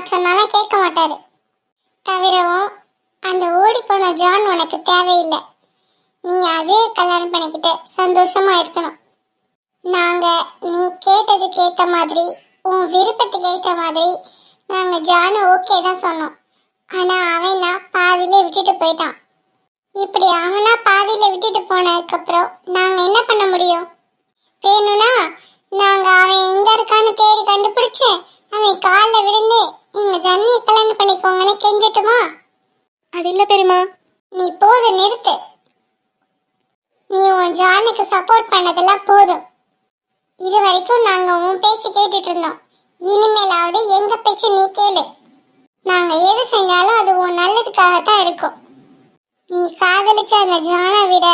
யார் சொன்னாலும் கேட்க மாட்டாரு. தவிரவும் அந்த ஓடி போன ஜான் உனக்கு தேவையில்லை. நீ அஜயை கல்யாணம் பண்ணிக்கிட்டு சந்தோஷமா இருக்கணும். நாங்க நீ கேட்டதுக்கு ஏத்த மாதிரி, உன் விருப்பத்துக்கு ஏத்த மாதிரி நாங்க ஜானு ஓகே தான் சொன்னோம். ஆனா அவன் தான் பாதியில விட்டுட்டு போயிட்டான். இப்படி அவனா பாதியில விட்டுட்டு போனதுக்கு அப்புறம் நாங்க என்ன பண்ண முடியும்? வேணும்னா நாங்க அவன் எங்க இருக்கான்னு தேடி கண்டுபிடிச்சு அவன் காலில் விழுந்து எங்க ஜன்னியை கல்யாணம் பண்ணிக்கோங்கன்னு கெஞ்சிட்டுமா? அது இல்ல பெரியமா. நீ போது நிறுத்து. நீ உன் ஜானுக்கு சப்போர்ட் பண்ணதெல்லாம் போதும். இது வரைக்கும் நாங்க உன் பேச்சு கேட்டுட்டு இருந்தோம். இனிமேலாவது எங்க பேச்சு நீ கேளு. நாங்க எது செஞ்சாலும் அது உன் நல்லதுக்காகத்தான் இருக்கும். நீ காதலிச்ச அந்த ஜானை விட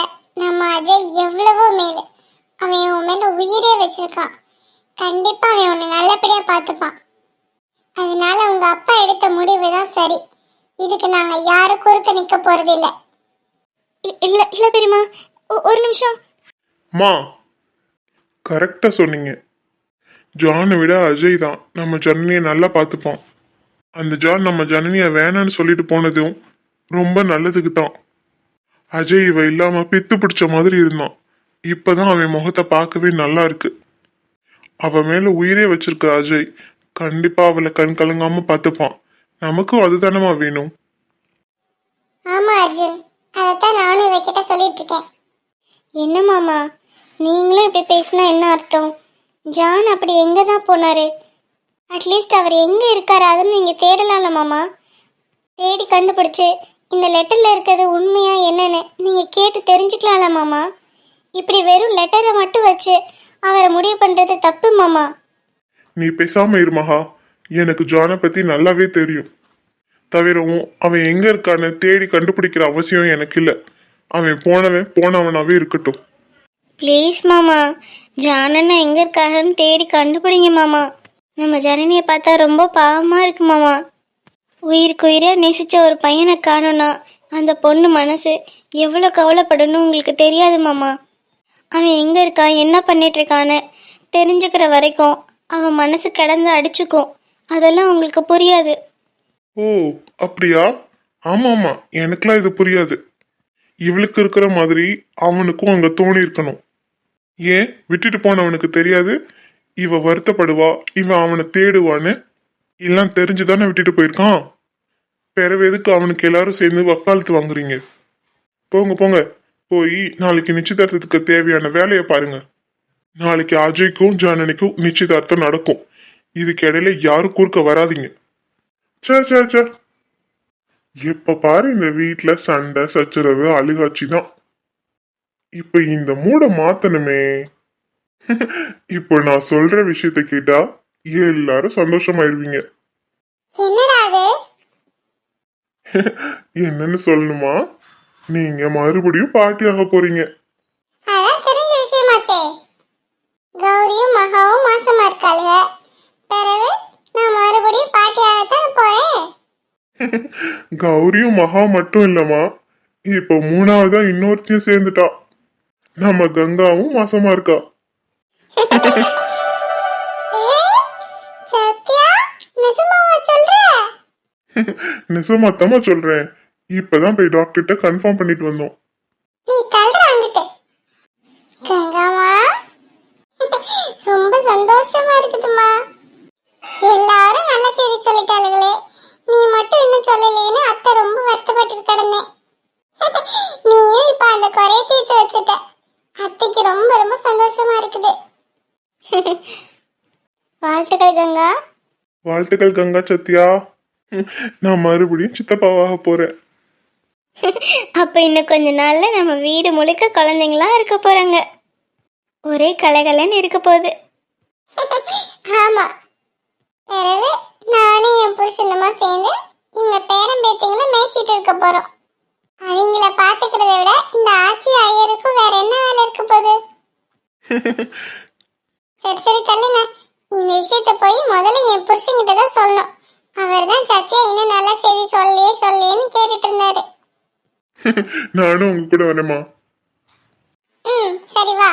நம்ம அஜய் எவ்வளவோ மேலு. அவன் உன் மேல உயிரே வச்சிருக்கான். கண்டிப்பா அவன் உன்னை நல்லபடியா பார்த்துப்பான். அதனால உங்க அப்பா எடுத்த முடிவு தான் சரி. இதுக்கு நாங்க யாரும் குறுக்க நிக்க போறது இல்ல. இல்ல இல்ல பெரியமா, ஒரு நிமிஷம். மா, கரெக்டா சொன்னீங்க. ஜானை விட அஜய் தான் நம்ம ஜனனியை நல்லா பார்த்துப்பான். அந்த ஜான் நம்ம ஜனனியை வேணான்னு சொல்லிட்டு போனதும் ரொம்ப நல்லதுக்கு தான். அஜய் இவ இல்லாம பித்து பிடிச்ச மாதிரி இருந்தான். இப்பதான் அவன் முகத்தை பார்க்கவே நல்லா இருக்கு. அவ மேல உயிரே வச்சிருக்க அஜய் கண்டிப்பா அவளை கண் கலங்காம பார்த்துப்பான். நமக்கும் அதுதானமா வேணும். ஆமா அர்ஜுன், அதைத்தான் நானும் இவகிட்ட சொல்லிட்டு இருக்கேன். என்ன மாமா, நீங்களும் இப்படி பேசினா என்ன அர்த்தம்? ஜான் அப்படி எங்க தான் போனாரு? அட்லீஸ்ட் அவர் எங்க இருக்காரு அதுன்னு நீங்க தேடலாம்ல மாமா. தேடி கண்டுபிடிச்சு இந்த லெட்டர்ல இருக்கிறது உண்மையா என்னன்னு நீங்க கேட்டு தெரிஞ்சுக்கலாம்ல மாமா. இப்படி வெறும் லெட்டரை மட்டும் வச்சு அவரை முடிவு பண்றது தப்பு மாமா. நீ பேசாம இருமஹா. எனக்கு ஜானை பத்தி நல்லாவே தெரியும். தவிரவும் அவன் எங்க இருக்கான்னு தேடி கண்டுபிடிக்கிற அவசியம் எனக்கு இல்லை. அவன் போனவனாவே இருக்கட்டும். ப்ளீஸ் மாமா, ஜானண்ணா எங்க இருக்காருன்னு தேடி கண்டுபிடிங்க மாமா. நம்ம ஜனனியை பார்த்தா ரொம்ப பாவமா இருக்கு மாமா. உயிருக்கு உயிரை நேசிச்ச ஒரு பையனை காணோன்னா அந்த பொண்ணு மனசு எவ்வளோ கவலைப்படணும் உங்களுக்கு தெரியாது மாமா. அவன் எங்க இருக்கான், என்ன பண்ணிட்டு இருக்கான்னு தெரிஞ்சுக்கிற வரைக்கும் அவன் மனசு கிடந்து அடிச்சுக்கும். அதெல்லாம் உங்களுக்கு புரியாது. ஓ அப்படியா? ஆமா ஆமா, எனக்குலாம் இது புரியாது. இவளுக்கு இருக்கிற மாதிரி அவனுக்கும் அங்க தோணி இருக்கணும். ஏன் விட்டுட்டு போனவனுக்கு தெரியாது இவ வருத்தப்படுவா, இவன் அவனை தேடுவான்னு? எல்லாம் தெரிஞ்சுதானே விட்டுட்டு போயிருக்கான். பிறகு எதுக்கு அவனுக்கு எல்லாரும் சேர்ந்து வக்காலத்து வாங்குறீங்க? போங்க போங்க, போய் நாளைக்கு நிச்சயதார்த்தத்துக்கு தேவையான வேலையை பாருங்க. நாளைக்கு அஜய்க்கும் ஜானனிக்கும் நிச்சயதார்த்தம் நடக்கும். இதுக்கு இடையில யாரும் குறுக்க வராதிங்க. சே சே சே, எப்ப பாரு இந்த வீட்டுல சண்டை சச்சரவு அழுகாட்சி தான். இப்ப இந்த மூட மாத்தணுமே. இப்போ நான் சொல்ற விஷயத்த கேட்டா எல்லாரும் சந்தோஷமாயிருவீங்க. என்னன்னு சொல்லணுமா? நீங்க மறுபடியும் பாட்டியாக போறீங்க. கௌரியும் மகாவும் மாசமா இருக்காளுங்க. பிறகு நான் மறுபடியும் பாட்டியாகத்தான் போறேன். கௌரியும் மகா மட்டும் இல்லம்மா, இப்ப மூணாவதா இன்னொருத்தையும் சேர்ந்துட்டா. நம்ம கங்காவும் மாசமா இருக்கா. நிஜமாத்தமா சொல்றேன். இப்பதான் போய் டாக்டர்கிட்ட கன்ஃபார்ம் பண்ணிட்டு வந்தோம். ரொம்ப சந்தோஷமா இருக்குதுமா. எல்லாரும் நல்ல செய்தி சொல்லிட்டாளுங்களே, நீ மட்டும் இன்னும் சொல்லலைன்னு அத்தை ரொம்ப வருத்தப்பட்டு கிடந்தேன். நீயும் இப்ப அந்த குறைய தீர்த்து வச்சுட்ட. அத்தைக்கு ரொம்ப ரொம்ப சந்தோஷமா இருக்குது. வாழ்த்துக்கள் கங்கா. வாழ்த்துக்கள் கங்கா சத்யா. நான் மறுபடியும் சித்தப்பாவாக போறேன். அப்ப இன்னும் கொஞ்ச நாள்ல நம்ம வீடு முழுக்க குழந்தைங்களா இருக்க போறாங்க. ஒரே கலகலன்னு இருக்க போகுது. ஆமா, பிறகு நானும் என் புருஷனுமா சேர்ந்து எங்க பேரன் பேத்திங்களை மேய்ச்சிட்டு இருக்க போறோம். அவங்கள பாத்துக்கிறத விட இந்த ஆட்சி ஐயருக்கும் வேற என்ன வேலை இருக்க போகுது? சரி சரி தள்ளுங்க. இந்த விஷயத்த போய் முதல்ல என் புருஷன்கிட்ட தான் சொல்லணும். அவர் தான் சத்யா இன்னும் நல்லா செய்தி சொல்லியேன்னு கேட்டுட்டு இருந்தாரு. நானும் உங்க கூட வரேம்மா. சரி வா.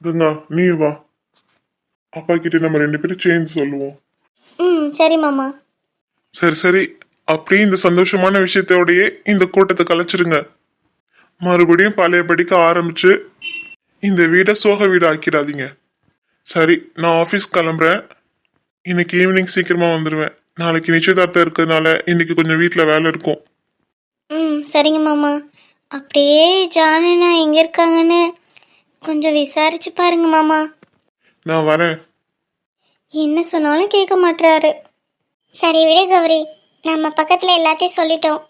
கங்கா நீ வா. அப்பா கிட்ட நம்ம ரெண்டு பேரும் சேர்ந்து சொல்லுவோம். சரி மாமா. சரி சரி, அப்படியே இந்த சந்தோஷமான விஷயத்தோடயே இந்த கூட்டத்தை கலைச்சிருங்க. மறுபடியும் பழையபடிக்கு ஆரம்பிச்சு இந்த வீடை சோக வீடு ஆக்கிடாதீங்க. சரி, நான் ஆஃபீஸ் கிளம்புறேன். இன்னைக்கு ஈவினிங் சீக்கிரமா வந்துடுவேன். நாளைக்கு நிச்சயதார்த்தம் இருக்கிறதுனால இன்னைக்கு கொஞ்சம் வீட்டில் வேலை இருக்கும். சரிங்க மாமா. அப்படியே ஜானுனா எங்கே இருக்காங்கன்னு கொஞ்சம் விசாரிச்சு பாருங்க மாமா. நான் வரேன். என்ன சொன்னாலும் கேட்க மாட்டாரு. சரி விடு கௌரி, நம்ம பக்கத்தில் எல்லாத்தையும் சொல்லிட்டோம்.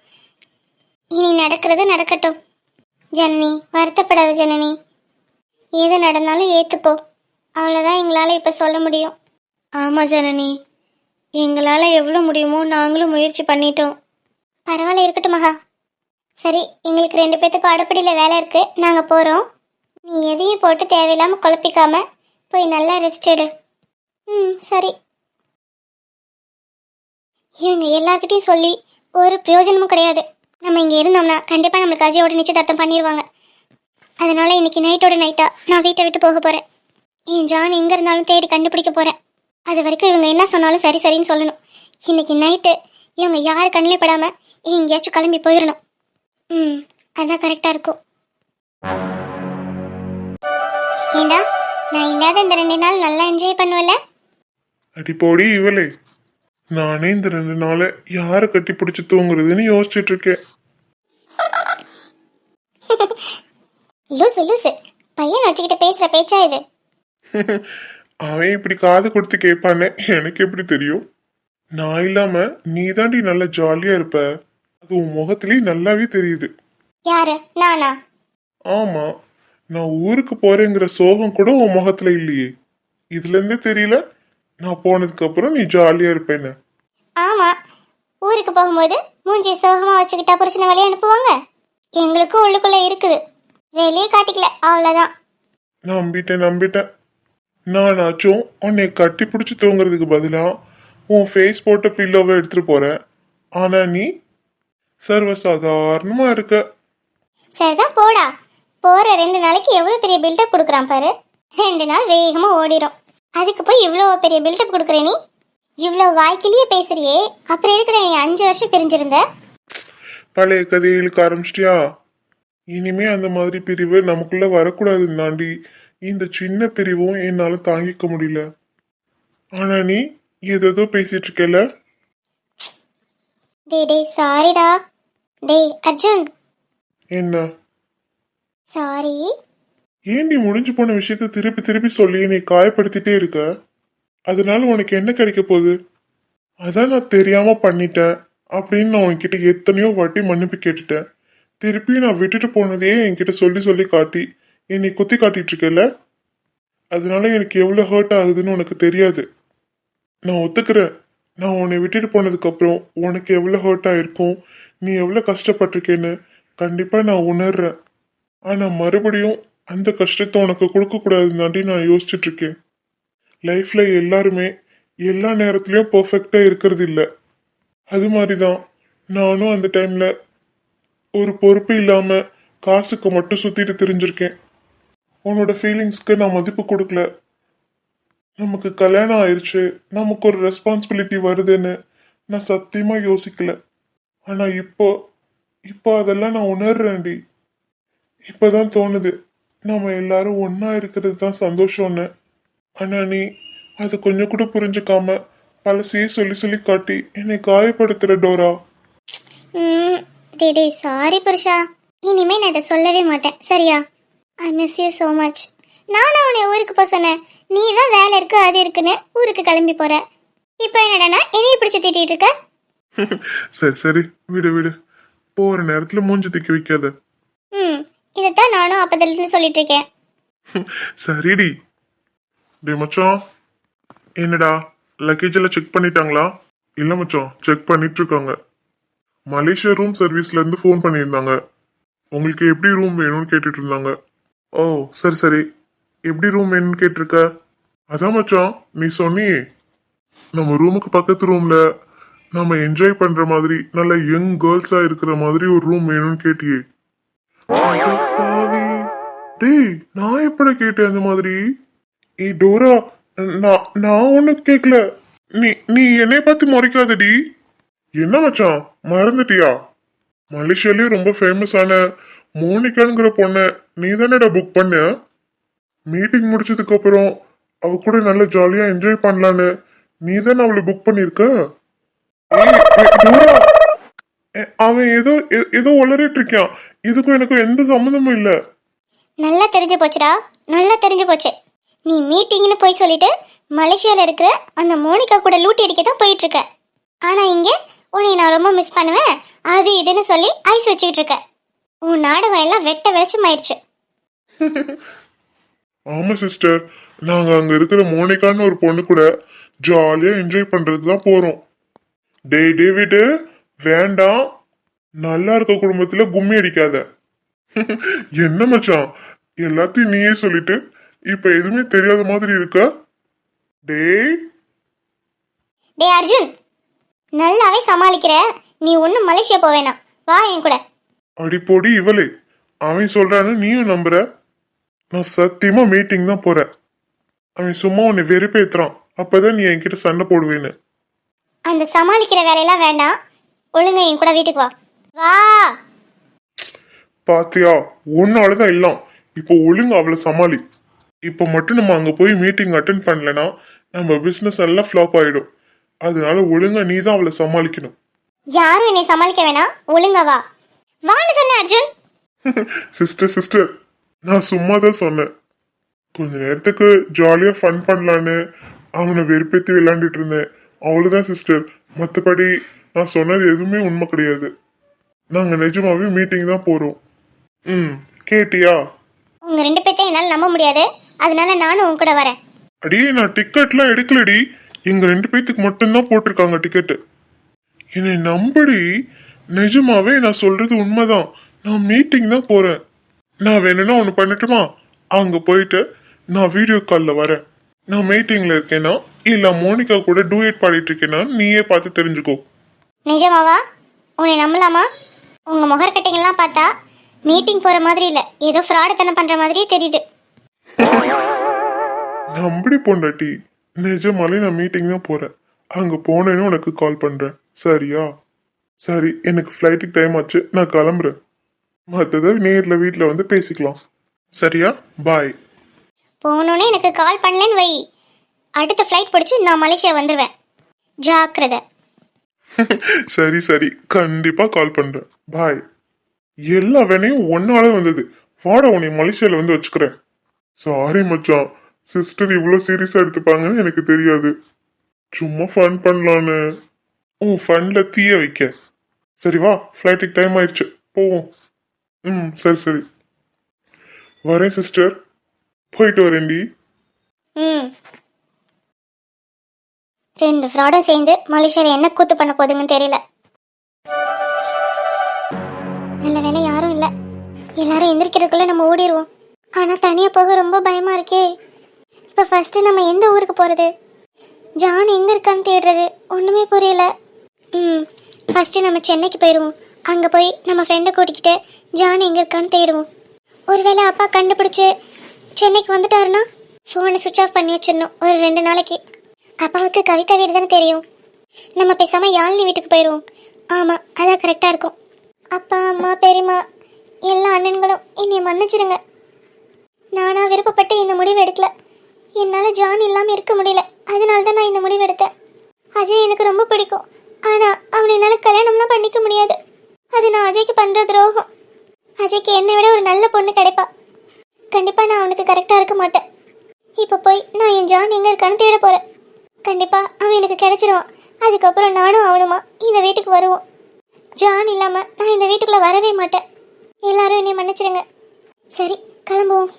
இனி நடக்கிறது நடக்கட்டும். ஜனனி, வருத்தப்படாத ஜனனி. எது நடந்தாலும் ஏற்றுக்கோ. அவ்வளோதான் எங்களால் இப்போ சொல்ல முடியும். ஆமாம் ஜனனி, எங்களால் எவ்வளோ முடியுமோ நாங்களும் முயற்சி பண்ணிட்டோம். பரவாயில்ல, இருக்கட்டும் மகா. சரி, எங்களுக்கு 2 பேத்துக்கும் அடுப்படியில் வேலை இருக்குது, நாங்கள் போகிறோம். நீ எதையும் போட்டு தேவையில்லாமல் குழப்பிக்காம போய் நல்லா ரெஸ்ட் எடு. சரி. இவங்க எல்லார்கிட்டையும் சொல்லி ஒரு பிரயோஜனமும் கிடையாது. நம்ம இங்கே இருந்தோம்னா கண்டிப்பாக நம்மளுக்கு அஜயோட நிச்சயதார்த்தம் பண்ணிடுவாங்க. அதனால இன்னைக்கு நைட்டோட நைட்டா நான் வீட்டை விட்டு போக போகிறேன். என் ஜான் எங்கே இருந்தாலும் தேடி கண்டுபிடிக்க போகிறேன். அது வரைக்கும் இவங்க என்ன சொன்னாலும் சரி சரின்னு சொல்லணும். இன்னைக்கு நைட்டு இவங்க யார் கண்ணிலே படாமல் எங்கேயாச்சும் கிளம்பி போயிடணும். அதான் கரெக்டாக இருக்கும். ஏண்டா, நான் இல்லாத இந்த 2 நாள் நல்லா என்ஜாய் பண்ணுவல? அடிப்போடி இவளே, நானே இந்த 2 நாளை யாரை கட்டி பிடிச்சி தூங்குறதுன்னு யோசிச்சுட்டு இருக்கேன். லூசு லூசு, பையன் வச்சுக்கிட்டு பேசுகிற பேச்சா இது? அவன் இப்படி காது கொடுத்து கேட்பான்னு எனக்கு எப்படி தெரியும்? நான் இல்லாம நீ தாண்டி நல்லா ஜாலியா இருப்ப. அது உன் முகத்திலேயே நல்லாவே தெரியுது. யாரு, நானா? ஆமா, நான் ஊருக்கு போறேங்கிற சோகம் கூட உன் முகத்துல இல்லையே. இதுல இருந்தே தெரியல நான் போனதுக்கு அப்புறம் நீ ஜாலியா இருப்பேன்னு. ஆமா, ஊருக்கு போகும்போது மூஞ்சி சோகமா வச்சுக்கிட்டா புருஷனை வெளியே அனுப்புவாங்க? எங்களுக்கும் உள்ளுக்குள்ள இருக்குது, வெளியே காட்டிக்கல, அவ்வளவுதான். நம்பிட்டேன். நானாச்சும் உன்னை கட்டி பிடிச்சி தூங்குறதுக்கு பதிலா உன் ஃபேஸ் போட்ட பில்லோவை எடுத்துட்டு போறேன். ஆனா நீ சர்வசாதாரணமா இருக்க. சரிதான் போடா. போற 2 நாளைக்கு எவ்வளவு பெரிய பில்டப் கொடுக்குறான் பாரு. 2 நாள் வேகமா ஓடிடும். அதுக்கு போய் இவ்வளோ பெரிய பில்டப் கொடுக்குற நீ? இவ்வளோ வாய்க்கிலேயே பேசுறியே, அப்புறம் எதுக்குடா நீ 5 வருஷம் பிரிஞ்சிருந்த? பழைய கதையை இழுக்க ஆரம்பிச்சிட்டியா? இனிமே அந்த மாதிரி பிரிவு நமக்குள்ள வரக்கூடாதுன்னு தாண்டி இந்த சின்ன பிரிவும் என்னால தாங்கிக்க முடியல. ஆனா நீ ஏதோ பேசிட்டு இருக்கல. டேய் சாரிடா. டேய் அர்ஜுன். என்ன? சாரி. ஏன் நீ முடிஞ்சு போன விஷயத்த திருப்பி சொல்லி நீ காயப்படுத்திட்டே இருக்க? அதனால உனக்கு என்ன கிடைக்க போகுது? அதான் நான் தெரியாம பண்ணிட்டேன் அப்படின்னு நான் உன்கிட்ட எத்தனையோ வாட்டி மன்னிப்பு கேட்டுட்டேன். திருப்பி நான் விட்டுட்டு போனதையே என்கிட்ட சொல்லி காட்டி என்னை குத்தி காட்டிட்டு இருக்கல. அதனால எனக்கு எவ்வளோ ஹர்ட் ஆகுதுன்னு உனக்கு தெரியாது. நான் ஒத்துக்கிறேன், நான் உன்னை விட்டுட்டு போனதுக்கு அப்புறம் உனக்கு எவ்வளோ ஹர்ட் ஆயிருக்கும், நீ எவ்வளோ கஷ்டப்பட்டிருக்கேன்னு கண்டிப்பா நான் உணர்றேன். ஆனா மறுபடியும் அந்த கஷ்டத்தை உனக்கு கொடுக்க கூடாதுன்னு தாண்டி நான் யோசிச்சுட்டு இருக்கேன். லைஃப்ல எல்லாருமே எல்லா நேரத்துலயும் பெர்ஃபெக்டா இருக்கிறது இல்லை. அது மாதிரிதான் நானும் அந்த டைம்ல ஒரு பொறுப்பு இல்லாம காசுக்கு மட்டும் சுத்திட்டு தெரிஞ்சிருக்கேன். உன்னோட ஃபீலிங்ஸ்க்கு நான் மதிப்பு கொடுக்கல. நமக்கு கல்யாணம் ஆயிடுச்சு, நமக்கு ஒரு ரெஸ்பான்சிபிலிட்டி வருதுன்னு நான் சத்தியமா யோசிக்கல. ஆனா இப்போ அதெல்லாம் நான் உணர்றேன்டி. இப்பதான் தோணுது நம்ம எல்லாரும் ஒன்னா இருக்கிறது தான் சந்தோஷம்னு. ஆனா நீ அது கொஞ்சம் கூட புரிஞ்சுக்காம பழசையே சொல்லி காட்டி என்னை காயப்படுத்துற டோரா. டேய் சாரி புருஷா, இனிமே நான் இதை சொல்லவே மாட்டேன், சரியா? I miss you so much. நானும் உன்னை ஊருக்கு போக சொன்னேன், நீ தான் வேலை இருக்கு அது இருக்குன்னு ஊருக்கு கிளம்பி போற. இப்போ என்னடா என்னைய பிடிச்சி திட்டிட்டு இருக்க? சரி விடு. போற நேரத்துல மூஞ்சி தூக்கி வைக்காத. இதைத்தான் நானும் அப்பதிலிருந்து சொல்லிட்டு இருக்கேன். சரிடி. டே மச்சான், என்னடா லக்கேஜ் எல்லாம் செக் பண்ணிட்டாங்களா? இல்ல மச்சான், செக் பண்ணிட்டு இருக்காங்க. மலேசியா ரூம் சர்வீஸ்ல இருந்து ஃபோன் பண்ணியிருந்தாங்க. உங்களுக்கு எப்படி ரூம் வேணும்னு கேட்டுட்டு இருந்தாங்க. ஓ சரி, எப்படி ரூம் வேணும்னு கேட்டிருக்க? அதான் மச்சான், நீ சொன்னியே நம்ம ரூமுக்கு பக்கத்து ரூம்ல நம்ம என்ஜாய் பண்ற மாதிரி நல்ல யங் கேர்ள்ஸா இருக்கிற மாதிரி ஒரு ரூம் வேணும்னு கேட்டியே. டேய், நான் எப்பட கேட்டேன் அந்த மாதிரி? ஏ டோரா, நான் ஒன்னும் கேட்கல. நீ என்னைய பார்த்து முறைக்காதடி. என்ன மச்சான் மறந்துட்டியா? மலேசியாலயே ரொம்ப ஃபேமஸான மோனிகாங்கிற பொண்ணை நீ தானடா புக் பண்ண? மீட்டிங் முடிச்சதுக்கு அப்புறம் அவ கூட நல்லா ஜாலியா என்ஜாய் பண்ணலான்னு நீ தானே அவளை புக் பண்ணிருக்க? அவன் ஏதோ ஏதோ உளறிட்டு இருக்கான். இதுக்கும் எனக்கும் எந்த சம்மந்தமும் இல்ல. நல்லா தெரிஞ்சு போச்சுடா, நல்லா தெரிஞ்சு போச்சு. நீ மீட்டிங்னு போய் சொல்லிட்டு மலேசியால இருக்கிற அந்த மோனிகா கூட லூட்டி அடிக்க தான் போயிட்டு இருக்க. ஆனா இங்க உன்னை நான் ரொம்ப மிஸ் பண்ணுவேன் அது இதுன்னு சொல்லி ஐஸ் வச்சுக்கிட்டு இருக்க. உன் நாடகம் எல்லாம் வெட்ட வெளிச்சமாயிடுச்சு. ஆமா சிஸ்டர், நாங்க அங்க இருக்கிற மோனிகான்னு ஒரு பொண்ணு கூட ஜாலியா என்ஜாய் பண்றதுக்கு தான் போறோம். டேய் டேவிட், வேண்டாம். நல்லா இருக்க குடும்பத்துல கும்மி அடிக்காத. என்ன மச்சான் எல்லாத்தையும் நீயே சொல்லிட்டு இப்ப எதுவுமே தெரியாத மாதிரி இருக்க? டேய் டே அர்ஜுன், நல்லாவே சமாளிக்கிற. நீ ஒன்றும் மலேசியா போவேனா, வா என் கூட. அடிப்போடி இவளே, அவன் சொல்றான்னு நீயும் நம்புற? நான் சத்தியமா மீட்டிங் தான் போறேன். அவன் சும்மா உன்னை வெறுப்பேத்துறான், அப்பதான் நீ என்கிட்ட சண்டை போடுவேன்னு. அந்த சமாளிக்கிற வேலையெல்லாம் வேண்டாம், ஒழுங்கா என் கூட வீட்டுக்கு வா. வா. பாத்தியா, ஒன்னாலதான் எல்லாம். இப்போ ஒழுங்கு அவளை சமாளி. இப்போ மட்டும் நம்ம அங்க போய் மீட்டிங் அட்டென்ட் பண்ணலனா நம்ம பிசினஸ் எல்லாம் ஃப்ளாப் ஆயிடும். அதனால ஒழுங்கா நீ தான் அவளை சமாளிக்கணும். யாரும் என்னை சமாளிக்க வேணாம், ஒழுங்கா வா. வான்னு சொன்ன அர்ஜுன். சிஸ்டர் நான் சும்மா தான் சொன்னேன். கொஞ்ச நேரத்துக்கு ஜாலியா ஃபன் பண்ணலான்னு அவனை வெறுப்பேத்தி விளையாண்டுட்டு இருந்தேன், அவ்வளவுதான் சிஸ்டர். மற்றபடி நான் சொன்னது எதுவுமே உண்மை கிடையாது. நாங்க நிஜமாவே மீட்டிங் தான் போறோம். கேட்டியா? உங்க ரெண்டு பேர்த்தையும் என்னால் நம்ப முடியாது, அதனால நானும் உன் கூட வரேன். அடியே, நான் டிக்கெட்லாம் எடுக்கலடி. எங்க ரெண்டு பேத்துக்கு மட்டும்தான் போட்டிருக்காங்க டிக்கெட்டு. என்னை நம்படி, நிஜமாவே நான் சொல்றது உண்மைதான். நான் மீட்டிங் தான் போறேன். நான் வேணும்னா ஒன்று பண்ணட்டுமா? அங்க போயிட்டு நான் வீடியோ காலில் வரேன். நான் மீட்டிங்ல இருக்கேனா இல்ல மோனிகா கூட டூயட் பாடிட்டு இருக்கேனா நீயே பார்த்து தெரிஞ்சுக்கோ. நிஜமாவா? உன்னை நம்பலாமா? உங்க முகர் கட்டிங்கெல்லாம் பார்த்தா மீட்டிங் போற மாதிரி இல்ல, ஏதோ ஃப்ராடுத்தனம் பண்ற மாதிரியே தெரியுது. நம்படி பொண்டாட்டி, நிஜமாலே நான் மீட்டிங் தான் போறேன். அங்க போனேன்னு உனக்கு கால் பண்றேன், சரியா? சரி, எனக்கு ஃப்ளைட்டுக்கு டைம் ஆச்சு, நான் கிளம்புறேன். மற்றதை நேரில் வீட்டில் வந்து பேசிக்கலாம், சரியா? பாய். போனோன்னே எனக்கு கால் பண்ணலன்னு வை, அடுத்த ஃப்ளைட் பிடிச்சி நான் மலேசியா வந்துடுவேன். ஜாக்கிரதை. சரி, கண்டிப்பா கால் பண்றேன். பாய். எல்லா வேலையும் ஒன்னால வந்தது. வாடா, உன்னை மலேசியால வந்து வச்சுக்கிறேன். சாரி மச்சான், சிஸ்டர் இவ்வளோ சீரியஸா எடுத்துப்பாங்கன்னு எனக்கு தெரியாது. சும்மா ஃபன் பண்ணலான்னு உன் ஃபன்ல தீய வைக்க. சரி வா, ஃப்ளைட்டுக்கு டைம் ஆயிடுச்சு, போவோம். சரி வரேன் சிஸ்டர், போயிட்டு வரேன்டி. ரெண்டு ஃப்ராடை சேர்ந்து மலேசியாவில் என்ன கூத்து பண்ண போதுங்கன்னு தெரியல. நல்ல வேலை யாரும் இல்லை, எல்லாரும் எந்திரிக்கிறதுக்குள்ள நம்ம ஓடிடுவோம். ஆனால் தனியாக போக ரொம்ப பயமா இருக்கே. இப்போ ஃபர்ஸ்ட் நம்ம எந்த ஊருக்கு போகிறது? ஜான் எங்கே இருக்கான்னு தேடுறது ஒன்றுமே புரியல. ஃபர்ஸ்ட் நம்ம சென்னைக்கு போயிடுவோம். அங்கே போய் நம்ம ஃப்ரெண்டை கூட்டிக்கிட்டு ஜான் எங்கே இருக்கான்னு தேடுவோம். ஒருவேளை அப்பா கண்டுபிடிச்சி சென்னைக்கு வந்துட்டாருன்னா ஃபோனை சுவிட்ச் ஆஃப் பண்ணி வச்சிடணும் ஒரு 2 நாளைக்கு. அப்பாவுக்கு கவிதா வீடு தானே தெரியும். நம்ம பேசாமல் யாழினி வீட்டுக்கு போயிடுவோம். ஆமாம், அதான் கரெக்டாக இருக்கும். அப்பா, அம்மா, பெரியம்மா, எல்லா அண்ணன்களும் என்னை மன்னிச்சிருங்க. நானாக விருப்பப்பட்டு இந்த முடிவு எடுக்கல. என்னால் ஜான் இல்லாமல் இருக்க முடியல, அதனால தான் நான் இந்த முடிவு எடுத்தேன். அஜய் எனக்கு ரொம்ப பிடிக்கும், ஆனால் அவனை என்னால் கல்யாணம்லாம் பண்ணிக்க முடியாது. அது நான் அஜய்க்கு பண்ணுற துரோகம். அஜய்க்கு என்னை விட ஒரு நல்ல பொண்ணு கிடைப்பா. கண்டிப்பாக நான் அவனுக்கு கரெக்டாக இருக்க மாட்டேன். இப்போ போய் நான் என் ஜான் எங்கே இருக்கான்னு தேட போகிறேன். கண்டிப்பாக அவன் எனக்கு கிடைச்சிருவான். அதுக்கப்புறம் நானும் அவனுமா இந்த வீட்டுக்கு வருவோம். ஜான் இல்லாமல் நான் இந்த வீட்டுக்குள்ளே வரவே மாட்டேன். எல்லாரும் என்னை மன்னிச்சிடுங்க. சரி, கிளம்புவோம்.